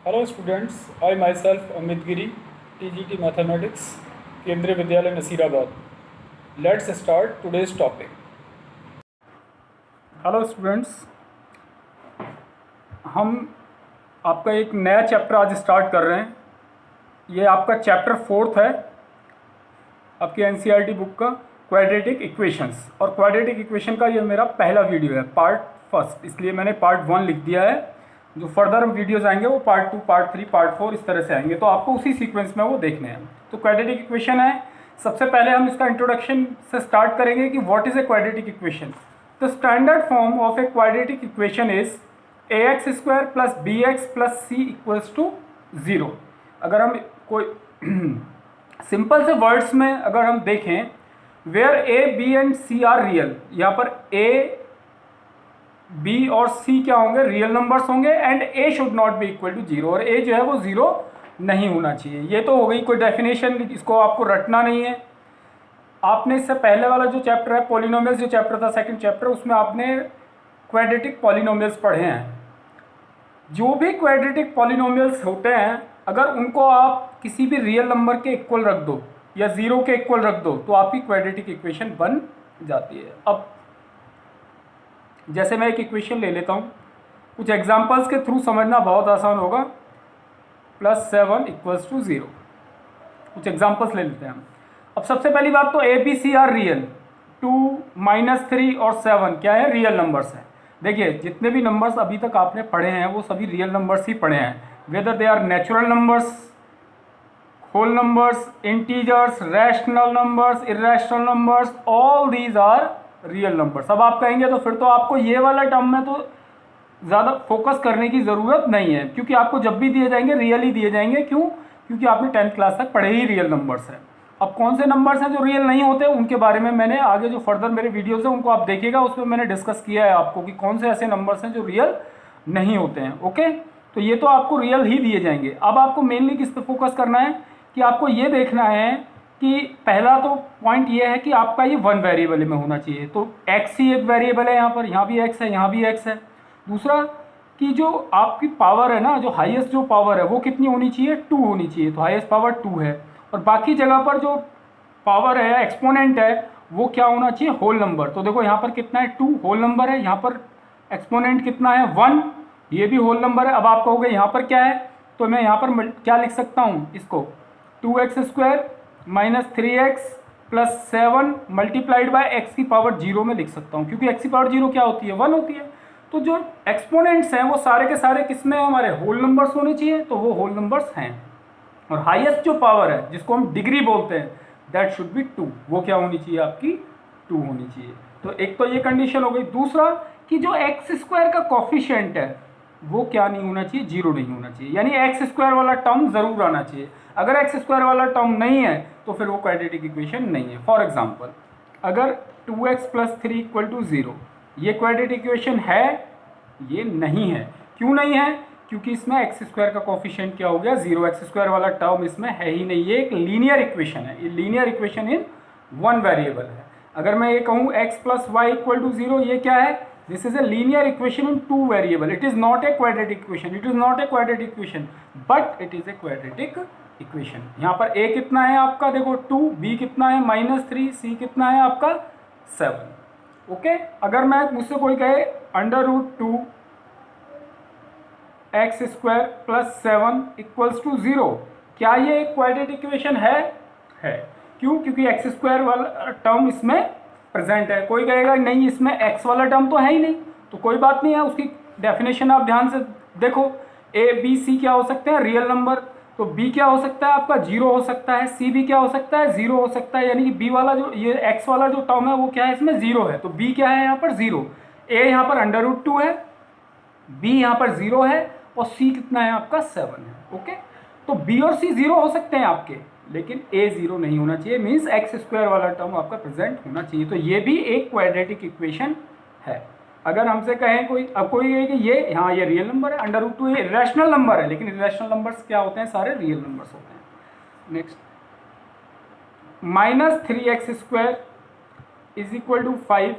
Hello students, I myself Amit Giri, TGT Mathematics, केंद्रीय विद्यालय Nasirabad. Let's start today's topic. Hello students, हम आपका एक नया चैप्टर आज स्टार्ट कर रहे हैं. ये आपका चैप्टर 4 है आपकी NCERT बुक का, क्वाड्रेटिक इक्वेशंस. और क्वाड्रेटिक इक्वेशन का ये मेरा पहला वीडियो है, पार्ट फर्स्ट, इसलिए मैंने पार्ट 1 लिख दिया है. जो फर्दर वीडियोज़ आएंगे वो पार्ट 2, पार्ट 3, पार्ट 4 इस तरह से आएंगे, तो आपको उसी सीक्वेंस में वो देखने हैं. तो क्वाड्रेटिक इक्वेशन है. सबसे पहले हम इसका इंट्रोडक्शन से स्टार्ट करेंगे कि what is a quadratic equation. The standard form of a quadratic equation is ax² + bx + c = 0. अगर हम कोई सिंपल से वर्ड्स में अगर हम देखें, where a, b and c are real, यहाँ पर a, b और c क्या होंगे, रियल नंबर्स होंगे, and a should not be equal to 0, और a जो है वो 0 नहीं होना चाहिए. ये तो हो गई कोई डेफिनेशन, इसको आपको रटना नहीं है. आपने इससे पहले वाला जो चैप्टर है पॉलिनोमियल्स, जो चैप्टर था सेकंड चैप्टर, उसमें आपने क्वाड्रेटिक पॉलिनोमियल्स पढ़े हैं. जो भी क्वाड्रेटिक पॉलिनोमियल्स होते हैं, अगर उनको आप किसी भी रियल नंबर के इक्वल रख दो या 0 के इक्वल रख दो तो आपकी क्वाड्रेटिक इक्वेशन बन जाती है. अब जैसे मैं एक इक्वेशन ले लेता हूँ, कुछ एग्जांपल्स के थ्रू समझना बहुत आसान होगा. +7 = 0. कुछ एग्जांपल्स ले लेते हैं हम. अब सबसे पहली बात तो a, b, c are real. 2, -3 और 7 क्या है, रियल नंबर्स हैं. देखिए जितने भी नंबर्स अभी तक आपने पढ़े हैं वो सभी रियल नंबर्स ही पढ़े हैं, whether they are natural numbers, whole numbers, integers, rational numbers, irrational numbers, all these are real numbers. अब आप कहेंगे तो फिर तो आपको ये वाला टर्म में तो ज़्यादा फोकस करने की ज़रूरत नहीं है, क्योंकि आपको जब भी दिए जाएंगे रियल ही दिए जाएंगे. क्यों? क्योंकि आपने 10th क्लास तक पढ़े ही रियल नंबर्स हैं. अब कौन से नंबर्स हैं जो रियल नहीं होते, उनके बारे में मैंने आगे जो फर्दर मेरे वीडियोज़ हैं उनको आप देखिएगा, उसमें मैंने डिस्कस किया है आपको कि कौन से ऐसे नंबर्स हैं जो रियल नहीं होते हैं. ओके, तो ये तो आपको रियल ही दिए जाएंगे. अब आपको मेनली किस पे फोकस करना है कि आपको ये देखना है कि पहला तो पॉइंट ये है कि आपका ये 1 वेरिएबल में होना चाहिए. तो x ही एक वेरिएबल है, यहाँ भी x है, यहाँ भी x है. दूसरा कि जो आपकी पावर है ना, जो हाईएस्ट जो पावर है वो कितनी होनी चाहिए, 2 होनी चाहिए. तो हाईएस्ट पावर 2 है. और बाकी जगह पर जो पावर है, एक्सपोनेंट है, वो क्या होना चाहिए, होल नंबर. तो देखो यहाँ पर कितना है, 2 होल नंबर है. यहाँ पर एक्सपोनेंट कितना है, 1, ये भी होल नंबर है. अब आप कहोगे यहाँ पर क्या है, तो मैं यहाँ पर क्या लिख सकता हूँ इसको, 2x² - 3x + 7 × x की पावर 0 में लिख सकता हूँ, क्योंकि x की पावर 0 क्या होती है, 1 होती है. तो जो एक्सपोनेंट्स हैं वो सारे के सारे किस में, हमारे होल नंबर्स होने चाहिए, तो वो होल नंबर्स हैं. और हाईएस्ट जो पावर है जिसको हम डिग्री बोलते हैं, दैट शुड बी 2, वो क्या होनी चाहिए, आपकी 2 होनी चाहिए. तो एक तो ये कंडीशन हो गई. दूसरा कि जो x² का कॉफिशिएंट है वो क्या नहीं होना चाहिए, 0 नहीं होना चाहिए. यानी x² वाला टर्म ज़रूर आना चाहिए. अगर x² वाला टर्म नहीं है तो फिर वो क्वाड्रेटिक इक्वेशन नहीं है. फॉर एग्जांपल, अगर 2x + 3 = 0, ये क्वाड्रेटिक इक्वेशन है, ये नहीं है. क्यों नहीं है? क्योंकि इसमें x² का कॉफिशिएंट क्या हो गया, 0. x² वाला टर्म इसमें है ही नहीं. ये एक लीनियर इक्वेशन है. ये लीनियर इक्वेशन इन 1 वेरिएबल है. अगर मैं ये कहूँ x + y = 0, ये क्या है, this is a linear equation in 2 variable. It is not a quadratic equation, it is not a quadratic equation, but it is a quadratic equation. यहाँ पर a कितना है आपका, देखो 2, b कितना है -3, c कितना है आपका 7. ओके, अगर मैं मुझसे कोई कहे √2 x² + 7 = 0, क्या ये एक क्वाड्रेटिक इक्वेशन है? क्यों? क्योंकि x² वाला टर्म इसमें प्रेजेंट है. कोई कहेगा नहीं इसमें x वाला टर्म तो है ही नहीं, तो कोई बात नहीं है, उसकी डेफिनेशन आप ध्यान से देखो. a, b, c क्या हो सकते हैं, रियल नंबर. तो b क्या हो सकता है आपका, 0 हो सकता है. c भी क्या हो सकता है, 0 हो सकता है. यानी कि b वाला जो ये x वाला जो टर्म है वो क्या है, इसमें 0 है. तो b क्या है यहाँ पर, 0. a यहाँ पर √2 है, b यहाँ पर 0 है, और c कितना है आपका 7 है. ओके, तो b और c 0 हो सकते हैं आपके, लेकिन a 0 नहीं होना चाहिए. मीन्स x² वाला टर्म आपका प्रेजेंट होना चाहिए. तो ये भी एक क्वाड्रेटिक इक्वेशन है. अगर हमसे कहें कोई, अब कोई कहे कि ये हाँ ये रियल नंबर है, √2 ये इरेशनल नंबर है, लेकिन इरेशनल नंबर्स क्या होते हैं, सारे रियल नंबर्स होते हैं. नेक्स्ट, -3x² = 5,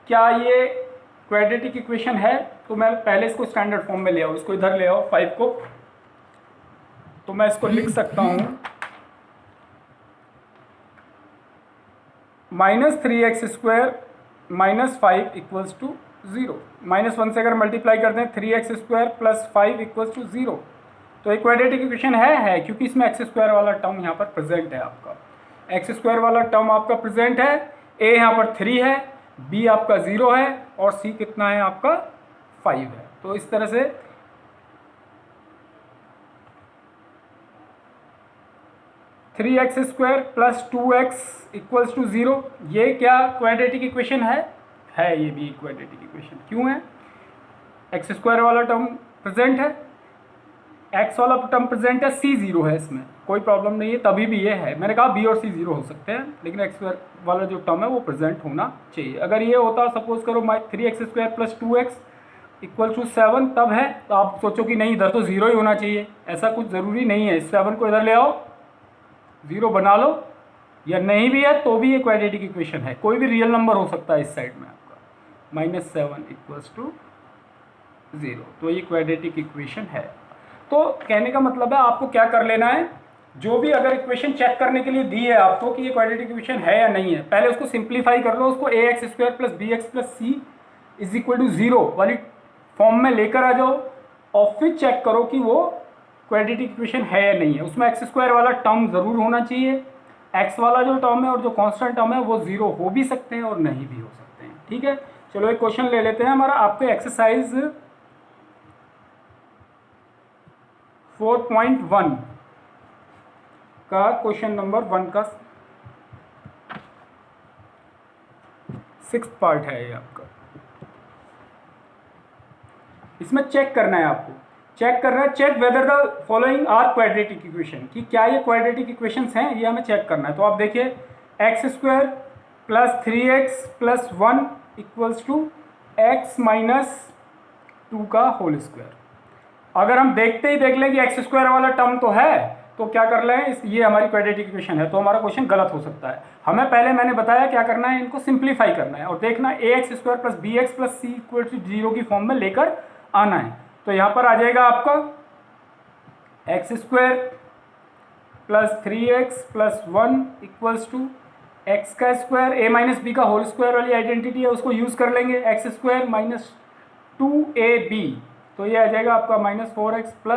क्या ये क्वाड्रेटिक इक्वेशन है? तो मैं पहले इसको स्टैंडर्ड फॉर्म में ले आओ, इसको इधर ले आओ 5 को. तो मैं इसको लिख सकता हूँ -3x² -5 इक्वल्स टू 0। -1 से अगर मल्टीप्लाई करते हैं 3x² + 5 इक्वल्स टू 0। तो एक क्वाड्रेटिक इक्वेशन है क्योंकि इसमें x² वाला टर्म यहाँ पर प्रेजेंट है। आपका x² वाला टर्म आपका प्रेजेंट है, a यहाँ पर 3 है, b आपका 0 है और c कितना है आपका 5 है। तो इस तरह से 3x² + 2x इक्वल्स टू 0, ये क्या क्वाड्रेटिक इक्वेशन है ये भी क्वाड्रेटिक इक्वेशन। क्यों है? x² वाला टर्म प्रेजेंट है, x वाला टर्म प्रेजेंट है, c 0 है, इसमें कोई प्रॉब्लम नहीं है, तभी भी ये है। मैंने कहा b और c 0 हो सकते हैं, लेकिन x² वाला जो टर्म है वो प्रेजेंट होना चाहिए। अगर ये होता, सपोज करो 3x² + 2x इक्वल टू 7, तब है तो आप सोचो कि नहीं इधर तो 0 ही होना चाहिए। ऐसा कुछ ज़रूरी नहीं है। 7 को इधर ले आओ, 0 बना लो, या नहीं भी है तो भी ये क्वाड्रेटिक इक्वेशन है। कोई भी रियल नंबर हो सकता है इस साइड में आपका। -7 इक्वल्स टू 0, तो ये क्वाड्रेटिक इक्वेशन है। तो कहने का मतलब है आपको क्या कर लेना है, जो भी अगर इक्वेशन चेक करने के लिए दी है आपको कि ये क्वाड्रेटिक इक्वेशन है या नहीं है, पहले उसको सिंप्लीफाई कर लो, उसको ax² + bx + c = 0 वाली फॉर्म में लेकर आ जाओ और फिर चेक करो कि वो क्वाड्रेटिक इक्वेशन है या नहीं है। उसमें x² वाला टर्म ज़रूर होना चाहिए, x वाला जो टर्म है और जो कांस्टेंट टर्म है वो 0 हो भी सकते हैं और नहीं भी हो सकते हैं। ठीक है, चलो एक क्वेश्चन ले लेते हैं हमारा। आपके एक्सरसाइज 4.1 का क्वेश्चन नंबर 1 का 6th पार्ट है ये आपका। इसमें चेक करना है आपको, check whether the following are quadratic equation, कि क्या ये क्वाड्रेटिक इक्वेशंस हैं, ये हमें चेक करना है। तो आप देखिए x² + 3x + 1 equals to x - 2 का होल स्क्वायर। अगर हम देखते ही देख लें कि x² वाला टर्म तो है, तो क्या कर लें, ये हमारी क्वाड्रेटिक इक्वेशन है, तो हमारा क्वेश्चन गलत हो सकता है। हमें पहले मैंने बताया क्या करना है, इनको सिंप्लीफाई करना है और देखना ax² + bx + c = 0 की फॉर्म में लेकर आना है। तो यहाँ पर आ जाएगा आपका x² + 3x + 1 equals to x का स्क्वायर a - b का होल स्क्वायर वाली आइडेंटिटी है, उसको यूज़ कर लेंगे, x² - 2ab, तो ये आ जाएगा आपका -4x +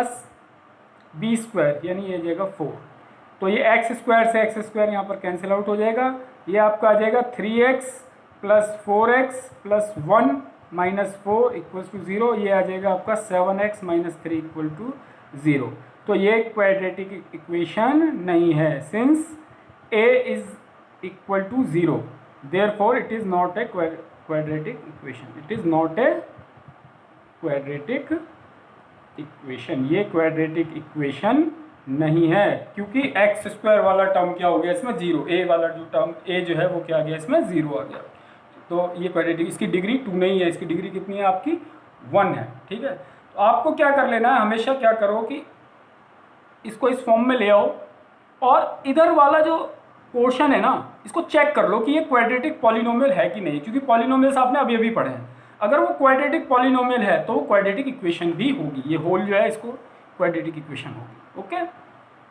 b² यानी ये आ जाएगा 4। तो ये x² से x² यहाँ पर कैंसिल आउट हो जाएगा, ये आपका आ जाएगा 3x + 4x + 1 -4 इक्वल्स टू 0, ये आ जाएगा आपका 7x - 3 = 0। तो ये क्वाड्रेटिक इक्वेशन नहीं है, since a = 0, therefore it is not a quadratic equation, it is not a quadratic equation. ये क्वाड्रेटिक इक्वेशन नहीं है, क्योंकि x² वाला टर्म क्या हो गया इसमें 0, a वाला जो टर्म a जो है वो क्या आ गया इसमें 0 आ गया। तो ये क्वाड्रेटिक, इसकी डिग्री 2 नहीं है, इसकी डिग्री कितनी है आपकी 1 है। ठीक है, तो आपको क्या कर लेना है, हमेशा क्या करो कि इसको इस फॉर्म में ले आओ और इधर वाला जो पोर्शन है ना, इसको चेक कर लो कि ये क्वाड्रेटिक पॉलिनोमियल है कि नहीं, क्योंकि पॉलिनोमियल्स आपने अभी अभी पढ़े हैं। अगर वो क्वाड्रेटिक पॉलिनोमियल है तो वो क्वाड्रेटिक इक्वेशन भी होगी, ये होल जो है इसको क्वाड्रेटिक इक्वेशन होगी। ओके,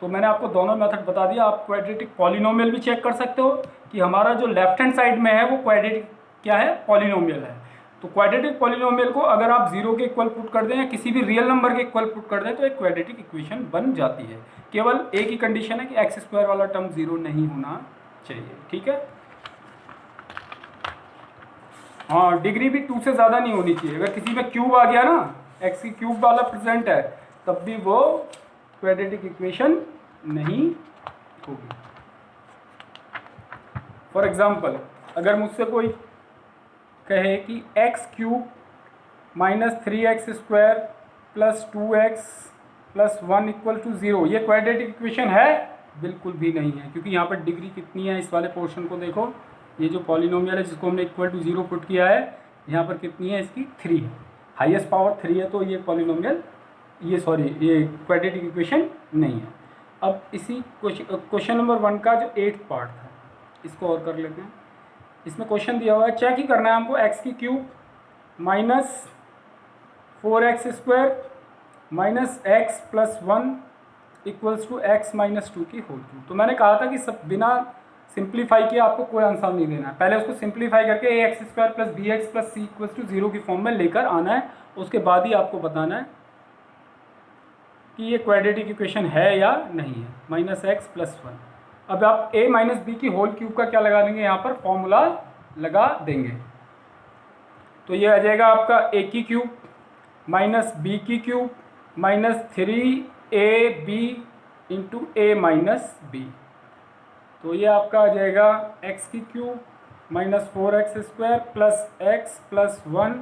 तो मैंने आपको दोनों मेथड बता दिया। आप क्वाड्रेटिक पॉलिनोमियल भी चेक कर सकते हो कि हमारा जो लेफ्ट हैंड साइड में है वो क्वाड्रेटिक क्या है, पॉलिनोमियल है। तो क्वाड्रेटिक पॉलिनोमियल को अगर आप 0 के इक्वल पुट कर दें या किसी भी रियल नंबर के इक्वल पुट कर दें तो एक क्वाड्रेटिक इक्वेशन बन जाती है। केवल एक ही कंडीशन है कि x² वाला टर्म 0 नहीं होना चाहिए। ठीक है, हाँ, डिग्री भी 2 से ज़्यादा नहीं होनी चाहिए। अगर किसी में क्यूब आ गया ना, x³ वाला प्रेजेंट है, तब भी वो क्वाड्रेटिक इक्वेशन नहीं होगी। फॉर एग्जाम्पल, अगर मुझसे कोई कहे कि x³ - 3x² + 2x + 1 = 0, ये क्वाड्रेटिक इक्वेशन है? बिल्कुल भी नहीं है, क्योंकि यहाँ पर डिग्री कितनी है, इस वाले पोर्शन को देखो, ये जो पॉलिनोमियल है जिसको हमने = 0 पुट किया है, यहाँ पर कितनी है, इसकी 3 है, हाईएस्ट पावर 3 है, तो ये पॉलिनोमियल, ये क्वाड्रेटिक इक्वेशन नहीं है। अब इसी क्वेश्चन नंबर 1 का जो 8th पार्ट था, इसको और कर लेते हैं। इसमें क्वेश्चन दिया हुआ है, चेक ही करना है हमको, x³ - 4x² - x + 1 equals to x minus 2 की होल क्यूब। तो मैंने कहा था कि सब बिना सिंप्लीफाई किए आपको कोई आंसर नहीं देना है, पहले उसको सिंप्लीफाई करके A X square plus B x plus C equals to 0 की फॉर्म में लेकर आना है, उसके बाद ही आपको बताना है कि ये क्वाड्रेटिक इक्वेशन है या नहीं है। माइनस एक्स प्लस 1, अब आप a माइनस बी की होल क्यूब का क्या लगा देंगे, यहाँ पर फॉर्मूला लगा देंगे। तो ये आ जाएगा आपका a की क्यूब माइनस बी की cube minus 3ab into a minus b. तो ये आपका आ जाएगा x की cube minus 4x square plus x plus 1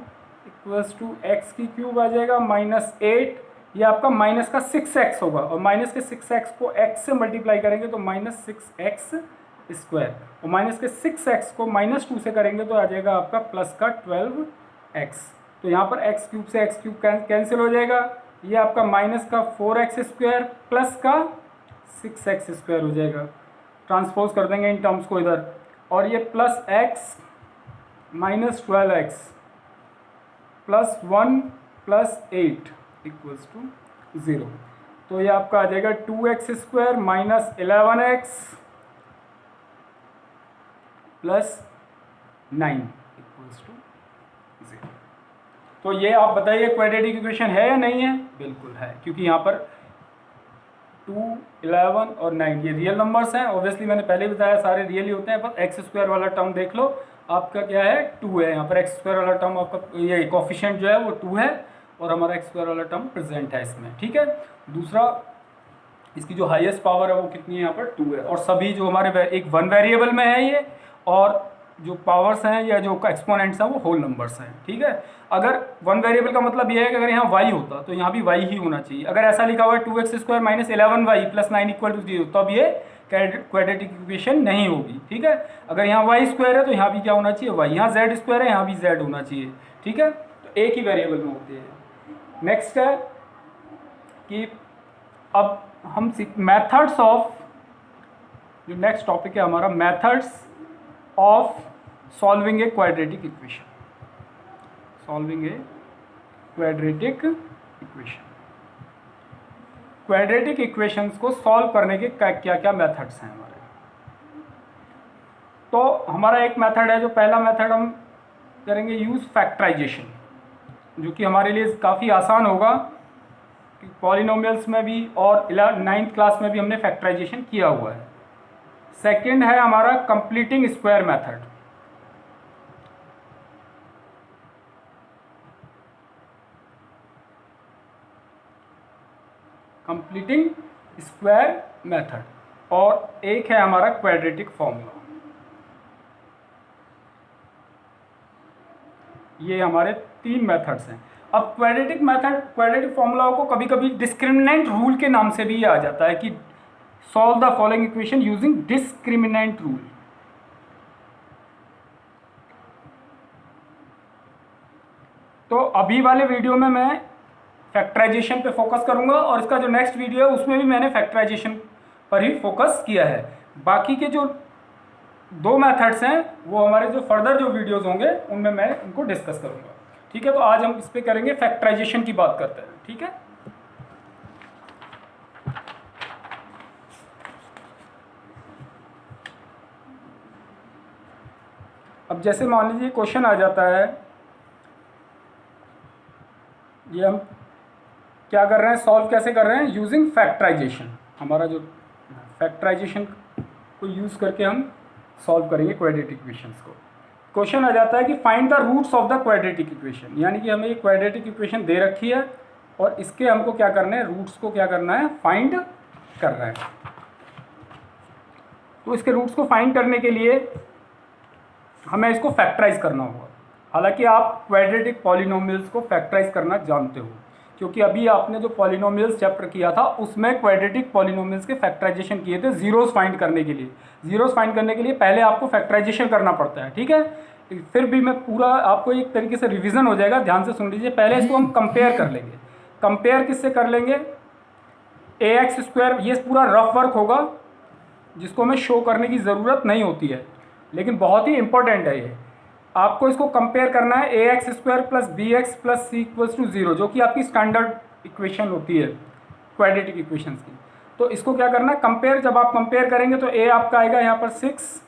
equals to x की क्यूब आ जाएगा माइनस 8। ये आपका माइनस का 6x होगा और माइनस के 6x को x से मल्टीप्लाई करेंगे तो माइनस 6x स्क्वायर, और माइनस के 6x को माइनस 2 से करेंगे तो आ जाएगा आपका प्लस का 12x। तो यहाँ पर x क्यूब से x क्यूब कैंसिल हो जाएगा, ये आपका माइनस का 4x स्क्वायर प्लस का 6x स्क्वायर हो जाएगा। ट्रांसपोज कर देंगे इन टर्म्स को इधर, और ये plus x minus 12x plus 1 plus 8 equals to 0। तो ये आपका आ जाएगा 2x square minus 11x plus 9 equals to 0। तो ये आप बताइए क्वाड्रेटिक इक्वेशन है या नहीं है? बिल्कुल है, क्योंकि यहाँ पर 2, 11 और 9 ये रियल नंबर्स हैं। ऑब्वियसली मैंने पहले बताया सारे रियल ही होते हैं, बस एक्स स्क्वायर वाला टर्म देख लो, आपका क्या है 2 है। यहाँ पर एक्स स्क्वायर वाला टर्म आपका ये कोफिशिएंट जो है वो 2 है और हमारा एक्स स्क्वायर वाला टर्म प्रेजेंट है इसमें, ठीक है। दूसरा, इसकी जो हाईएस्ट पावर है वो कितनी है, यहाँ पर 2 है, और सभी जो हमारे एक 1 वेरिएबल में है ये, और जो पावर्स हैं या जो एक्सपोनेंट्स हैं वो होल नंबर्स हैं, ठीक है। अगर 1 वेरिएबल का मतलब ये है कि अगर यहाँ y होता तो यहाँ भी y ही होना चाहिए। अगर ऐसा लिखा हुआ है 2x square minus 11y plus 9 equal to 0, तब ये क्वाड्रेटिक इक्वेशन नहीं होगी, ठीक है। अगर यहाँ y स्क्वायर है तो यहाँ भी क्या होना चाहिए, y। यहाँ z स्क्वायर है, यहाँ भी z होना चाहिए, ठीक है। तो एक ही वेरिएबल में होते हैं। नेक्स्ट है कि अब हम मेथड्स ऑफ, जो नेक्स्ट टॉपिक है हमारा, methods of solving a quadratic equation. Solving a quadratic equation, quadratic equations को सॉल्व करने के क्या क्या मेथड्स हैं हमारे। तो हमारा एक मेथड है, जो पहला मेथड हम करेंगे यूज़ फैक्टराइजेशन, जो कि हमारे लिए काफ़ी आसान होगा, कि पॉलिनोमियल्स में भी और 9th क्लास में भी हमने फैक्टराइजेशन किया हुआ है। सेकंड है हमारा completing square method. Completing square method, और एक है हमारा क्वाड्रेटिक फॉर्मूला। ये हमारे 3 मेथड्स हैं। अब क्वाड्रेटिक मेथड, क्वाड्रेटिक फॉर्मूलाओं को कभी कभी डिस्क्रिमिनेंट रूल के नाम से भी आ जाता है, कि solve the following equation using discriminant rule. तो अभी वाले वीडियो में मैं फैक्टराइजेशन पे फोकस करूंगा, और इसका जो नेक्स्ट वीडियो है उसमें भी मैंने फैक्टराइजेशन पर ही फोकस किया है। बाकी के जो 2 मेथड्स हैं वो हमारे जो फर्दर जो वीडियोस होंगे उनमें मैं इनको डिस्कस करूंगा, ठीक है। तो आज हम इस पे करेंगे, फैक्टराइजेशन की बात करते हैं, ठीक है। अब जैसे मान लीजिए क्वेश्चन आ जाता है, ये हम क्या कर रहे हैं, सॉल्व कैसे कर रहे हैं, यूजिंग फैक्टराइजेशन। हमारा जो फैक्टराइजेशन को यूज़ करके हम सॉल्व करेंगे क्वाड्रेटिक इक्वेशंस को। क्वेश्चन आ जाता है कि find the roots of the quadratic equation, यानी कि हमें एक क्वाड्रेटिक इक्वेशन दे रखी है और इसके हमको क्या करना है, रूट्स को क्या करना है, फाइंड करना है। तो इसके रूट्स को फाइंड करने के लिए हमें इसको फैक्टराइज करना होगा। हालांकि आप क्वाड्रेटिक पॉलिनोमियल्स को फैक्टराइज करना जानते हो, क्योंकि अभी आपने जो पॉलिनोमियल्स चैप्टर किया था उसमें क्वाड्रेटिक पॉलिनोमियल्स के फैक्टराइजेशन किए थे जीरोस फाइंड करने के लिए। जीरोस फाइंड करने के लिए पहले आपको फैक्टराइजेशन करना पड़ता है, ठीक है। फिर भी मैं पूरा आपको एक तरीके से रिवीजन हो जाएगा, ध्यान से सुन लीजिए। पहले इसको हम कंपेयर कर लेंगे। कंपेयर किससे कर लेंगे, ax स्क्वायर, ये पूरा रफ वर्क होगा जिसको हमें शो करने की ज़रूरत नहीं होती है, लेकिन बहुत ही इंपॉर्टेंट है ये। आपको इसको कंपेयर करना है ax square plus B x plus C equals to 0, जो कि आपकी स्टैंडर्ड इक्वेशन होती है क्वाड्रेटिक इक्वेशंस की। तो इसको क्या करना है, कंपेयर। जब आप कंपेयर करेंगे तो ए आपका आएगा यहाँ पर 6,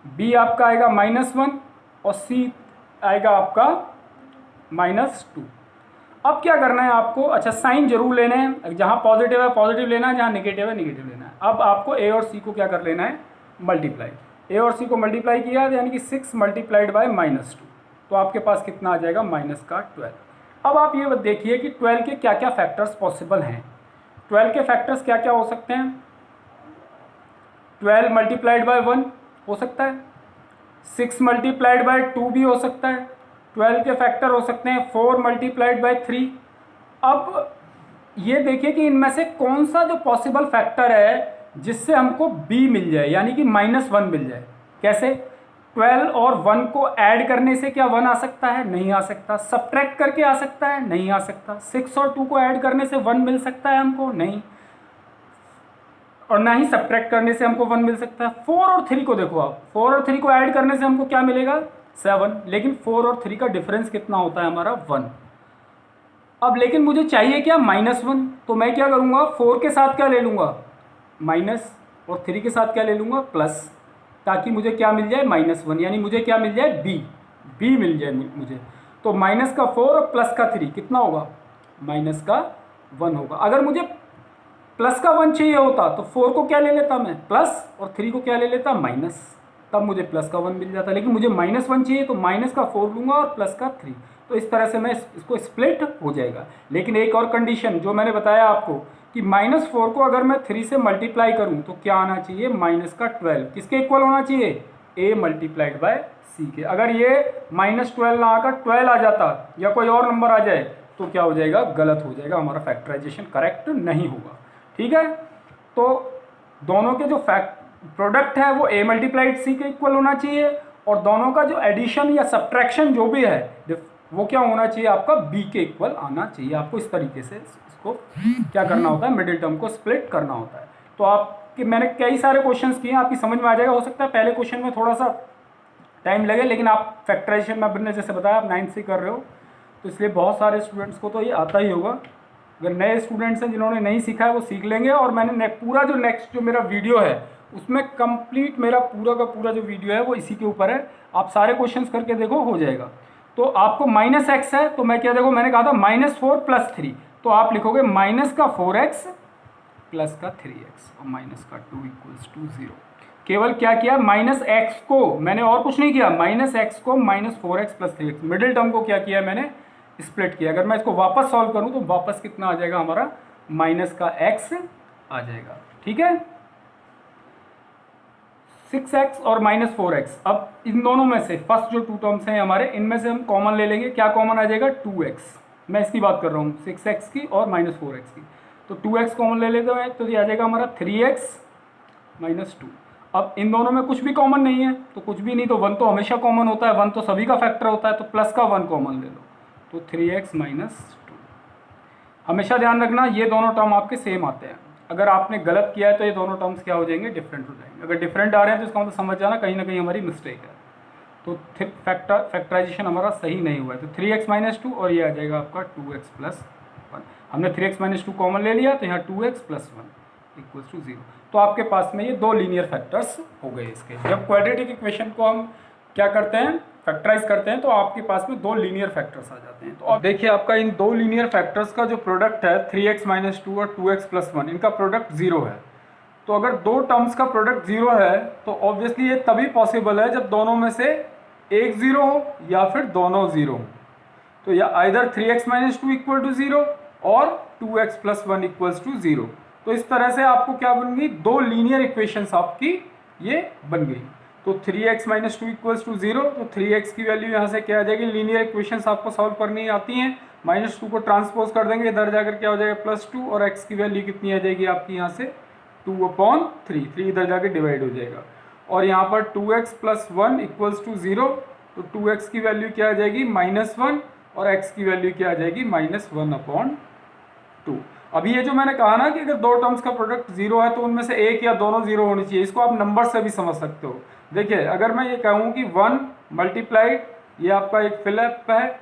बी आपका आएगा -1 और सी आएगा आपका -2। अब क्या करना है आपको, अच्छा साइन जरूर लेने हैं, जहाँ पॉजिटिव है पॉजिटिव लेना है, जहाँ नेगेटिव है नेगेटिव लेना है। अब आपको ए और सी को क्या कर लेना है, मल्टीप्लाई। ए और सी को मल्टीप्लाई किया यानी कि 6 मल्टीप्लाइड बाय -2, तो आपके पास कितना आ जाएगा, -12। अब आप ये देखिए कि 12 के क्या क्या फैक्टर्स पॉसिबल हैं। 12 के फैक्टर्स क्या क्या हो सकते हैं, 12 मल्टीप्लाइड बाय 1 हो सकता है, 6 मल्टीप्लाइड बाय 2 भी हो सकता है। 12 के फैक्टर हो सकते हैं 4 मल्टीप्लाइड बाय 3। अब ये देखिए कि इनमें से कौन सा जो पॉसिबल फैक्टर है जिससे हमको b मिल जाए, यानी कि -1 मिल जाए। कैसे, 12 और 1 को ऐड करने से क्या 1 आ सकता है, नहीं आ सकता। सब्ट्रैक्ट करके आ सकता है, नहीं आ सकता। 6 और 2 को ऐड करने से 1 मिल सकता है हमको, नहीं। और ना ही सब्ट्रैक्ट करने से हमको 1 मिल सकता है। 4 और 3 को देखो आप, 4 और 3 को ऐड करने से हमको क्या मिलेगा, 7। लेकिन 4 और 3 का डिफरेंस कितना होता है हमारा, 1। अब लेकिन मुझे चाहिए क्या, -1, तो मैं क्या करूँगा, 4 के साथ क्या ले लूँगा, माइनस, और 3 के साथ क्या ले लूँगा, प्लस, ताकि मुझे क्या मिल जाए, -1, यानी मुझे क्या मिल जाए, b मिल जाए मुझे। तो -4 और +3 कितना होगा, -1 होगा। अगर मुझे +1 चाहिए होता तो 4 को क्या ले लेता मैं, प्लस, और 3 को क्या ले लेता, माइनस, तब मुझे +1 मिल जाता। लेकिन मुझे -1 चाहिए तो -4 लूँगा और +3। तो इस तरह से मैं इसको स्प्लिट हो जाएगा। लेकिन एक और कंडीशन जो मैंने बताया आपको कि -4 को अगर मैं 3 से मल्टीप्लाई करूं तो क्या आना चाहिए, -12। किसके इक्वल होना चाहिए, a मल्टीप्लाइड बाय c के। अगर ये -12 ना आकर 12 आ जाता या कोई और नंबर आ जाए तो क्या हो जाएगा, गलत हो जाएगा, हमारा फैक्टराइजेशन करेक्ट नहीं होगा। ठीक है, तो दोनों के जो प्रोडक्ट है वो a मल्टीप्लाइड c के इक्वल होना चाहिए, और दोनों का जो एडिशन या सब्ट्रैक्शन जो भी है वो क्या होना चाहिए, आपका b के इक्वल आना चाहिए। आपको इस तरीके से इसको क्या करना होता है, मिडिल टर्म को स्प्लिट करना होता है। तो आपके मैंने कई सारे क्वेश्चंस किए हैं, आपकी समझ में आ जाएगा। हो सकता है पहले क्वेश्चन में थोड़ा सा टाइम लगे, लेकिन आप फैक्टराइजेशन में मैंने जैसे बताया आप 9th से कर रहे हो, तो इसलिए बहुत सारे स्टूडेंट्स को तो ये आता ही होगा। अगर नए स्टूडेंट्स हैं जिन्होंने नहीं सीखा है वो सीख लेंगे। और मैंने पूरा जो नेक्स्ट जो मेरा वीडियो है उसमें कंप्लीट मेरा पूरा का पूरा जो वीडियो है वो इसी के ऊपर है। आप सारे क्वेश्चंस करके देखो, हो जाएगा। तो आपको -x है तो मैं क्या, देखो मैंने कहा था -4 + 3, तो आप लिखोगे -4x + 3x और -2 = 0। केवल क्या किया, -x को मैंने और कुछ नहीं किया, -x को -4x + 3x, मिडिल टर्म को क्या किया मैंने, स्प्लिट किया। अगर मैं इसको वापस सॉल्व करूं तो वापस कितना आ जाएगा हमारा, -x आ जाएगा। ठीक है, 6x और -4x। अब इन दोनों में से फर्स्ट जो 2 टर्म्स हैं हमारे, इनमें से हम कॉमन ले लेंगे। क्या कॉमन आ जाएगा, 2x। मैं इसकी बात कर रहा हूँ, 6x की और -4x की। तो 2x कॉमन ले लेते हैं तो ये आ जाएगा हमारा 3x - 2। अब इन दोनों में कुछ भी कॉमन नहीं है तो कुछ भी नहीं, तो 1 तो हमेशा कॉमन होता है, 1 तो सभी का फैक्टर होता है, तो प्लस का 1 कॉमन ले लो, तो 3x - 2। हमेशा ध्यान रखना ये दोनों टर्म आपके सेम आते हैं। अगर आपने गलत किया है तो ये दोनों टर्म्स क्या हो जाएंगे, डिफरेंट हो जाएंगे। अगर डिफरेंट आ रहे हैं तो इसका मतलब समझ जाना कहीं ना कहीं हमारी मिस्टेक है। तो फैक्टराइजेशन हमारा सही नहीं हुआ है। तो 3x - 2 और ये आ जाएगा आपका 2x + 1। हमने 3x - 2 कॉमन ले लिया तो यहाँ 2x + 1 = 0। तो आपके पास में ये 2 लीनियर फैक्टर्स हो गए इसके। जब क्वाड्रेटिक इक्वेशन को हम क्या करते हैं, फैक्टराइज करते हैं, तो आपके पास में 2 लीनियर फैक्टर्स आ जाते हैं। तो अब देखिए आपका इन 2 लीनियर फैक्टर्स का जो प्रोडक्ट है 3x - 2 और 2x + 1, इनका प्रोडक्ट 0 है। तो अगर 2 टर्म्स का प्रोडक्ट 0 है तो ऑब्वियसली ये तभी पॉसिबल है जब दोनों में से एक 0 हो या फिर दोनों 0 हो। तो या आइदर 3x - 2 = 0 और 2x + 1 = 0। तो इस तरह से आपको क्या बन गई, 2 लीनियर इक्वेशंस आपकी ये बन गई। तो 3x - 2 = 0, तो 3x की वैल्यू यहाँ से क्या आ जाएगी, लीनियर इक्वेशंस आपको सॉल्व करनी आती हैं, -2 को ट्रांसपोज कर देंगे, इधर जाकर क्या हो जाएगा +2, और x की वैल्यू कितनी आ जाएगी आपकी यहाँ से 2/3, 3 इधर जाके डिवाइड हो जाएगा। और यहाँ पर 2x + 1 = 0, तो 2x की वैल्यू क्या आ जाएगी, -1, और x की वैल्यू क्या आ जाएगी, -1/2। अभी ये जो मैंने कहा ना कि अगर 2 टर्म्स का प्रोडक्ट 0 है तो उनमें से एक या दोनों 0 होनी चाहिए। इसको आप नंबर से भी समझ सकते हो। देखिए अगर मैं ये कहूँ कि 1 मल्टीप्लाइड, ये आपका एक फिलअप है,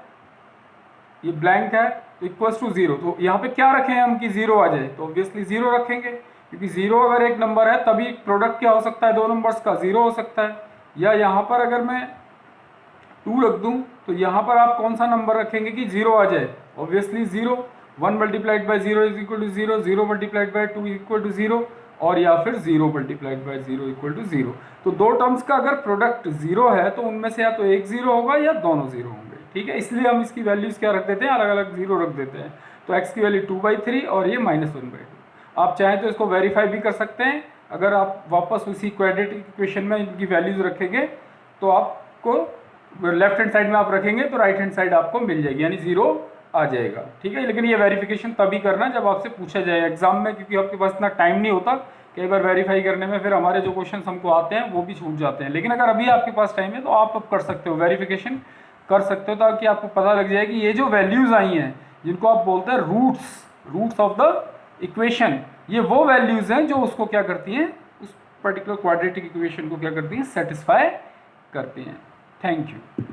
ये ब्लैंक है, तो इक्वल्स टू 0, तो यहाँ पे क्या रखें हम कि 0 आ जाए, तो ऑब्वियसली 0 रखेंगे, क्योंकि 0 अगर एक नंबर है तभी प्रोडक्ट क्या हो सकता है दो नंबर्स का, 0 हो सकता है। या यहाँ पर अगर मैं 2 रख दूँ तो यहाँ पर आप कौन सा नंबर रखेंगे कि 0 आ जाए, obviously 0, 1 multiplied by 0 is equal to 0, 0 multiplied by 2 is equal to 0, और या फिर 0 मल्टीप्लाइड बाई 0 इक्वल टू 0। तो दो टर्म्स का अगर प्रोडक्ट 0 है तो उनमें से या तो एक 0 होगा या दोनों 0 होंगे, ठीक है। इसलिए हम इसकी वैल्यूज़ क्या रख देते हैं, अलग अलग 0 रख देते हैं। तो x की वैल्यू 2/3 और ये -1/2। आप चाहें तो इसको वेरीफाई भी कर सकते हैं, अगर आप वापस उसी क्वाड्रेटिक इक्वेशन में इनकी वैल्यूज़ रखेंगे तो आपको लेफ्ट हैंड साइड में आप रखेंगे तो राइट हैंड साइड आपको मिल जाएगी, यानी 0 आ जाएगा, ठीक है। लेकिन ये वेरिफिकेशन तभी करना जब आपसे पूछा जाए एग्जाम में, क्योंकि आपके पास इतना टाइम नहीं होता, कई बार वेरीफाई करने में फिर हमारे जो क्वेश्चन हमको आते हैं वो भी छूट जाते हैं। लेकिन अगर अभी आपके पास टाइम है तो आप अब कर सकते हो, वेरिफिकेशन कर सकते हो, ताकि आपको पता लग जाए कि ये जो वैल्यूज़ आई हैं जिनको आप बोलते हैं रूट्स ऑफ द इक्वेशन, ये वो वैल्यूज़ हैं जो उसको क्या करती हैं, उस पर्टिकुलर क्वाड्रेटिक इक्वेशन को क्या करती हैं, सेटिस्फाई करती हैं। Thank you.